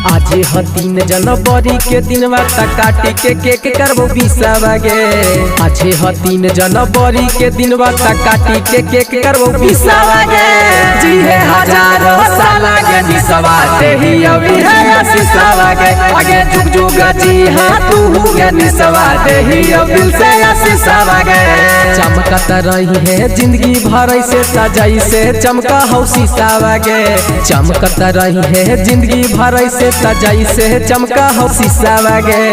आज ह 3 जनवरी के दिन बात काटी के केक करबो बिसावा गे। आज ह 3 जनवरी के दिन बात काटी के केक करबो बिसावा गे। जी है हजारों साल के निसवा देही अभी है आशीषवा गे। आगे जुग जुग जी हां तू गे निसवा देही दिल से आशीषवा गे। चमकत रही है जिंदगी भर से सजाई से चमका हौ शीशावा गे। चमकत रही है जिंदगी भर से सजाई से चमका हो शीशावा गे।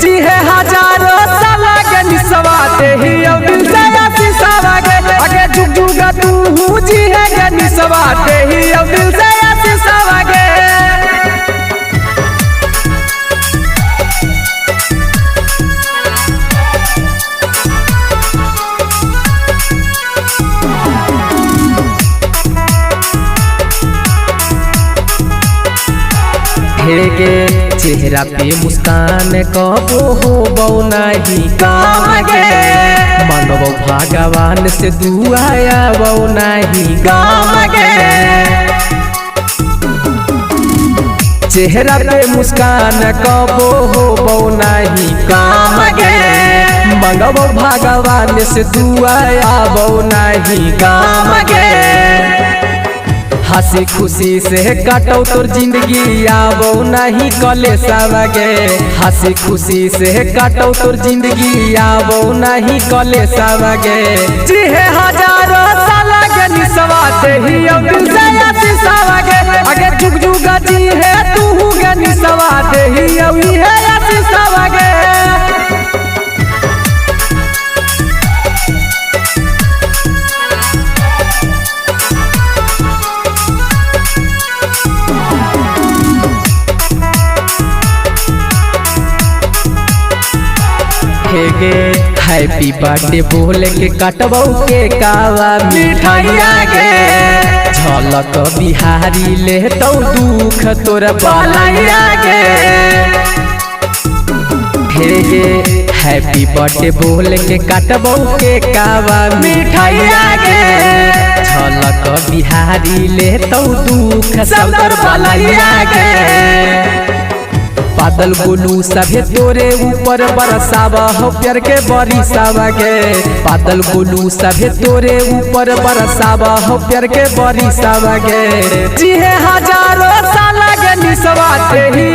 जी है हजारों साल के निसवा देही दिल से शीशावा गे। आगे जुग जुग तू जी है गे निसवा देही दिल से शीशावा गे। गे चेहरा पे मुस्कान कबो हो नहीं काम गे। मानव भगवान से दुआया वो नहीं काम गे। चेहरा पे मुस्कान कबो हो नहीं काम गे। मानव भगवान से दुआया वो नहीं काम गे। हंसी खुशी से काटो तोर जिंदगी आवो नहीं कलेशवा गे। हंसी खुशी से काटो तोर जिंदगी आवो नहीं कलेशवा गे। जी है हजारों साल के निसवा देही दिल से आशीषवा गे। आगे जुग जुग जी है तू गे निसवा देही अभी है आशीषवा गे। हैप्पी बर्थडे बोल के कटबो के कावा मिठाइया गे। झलक बिहारी ले तो दुख तोर बलैया गे। हैप्पी बर्थडे बोल के कटबो के कावा मिठाइया गे। झलक बिहारी ले तो दुख सब तोर बलैया गे। बादल बोलू सभे तोरे ऊपर बरसावा हो प्यार के बरिसावा गे। बादल बोलू सभे तोरे ऊपर बरसावा हो प्यार के बरिसावा गे। जी है हजारों साल के निसवा देही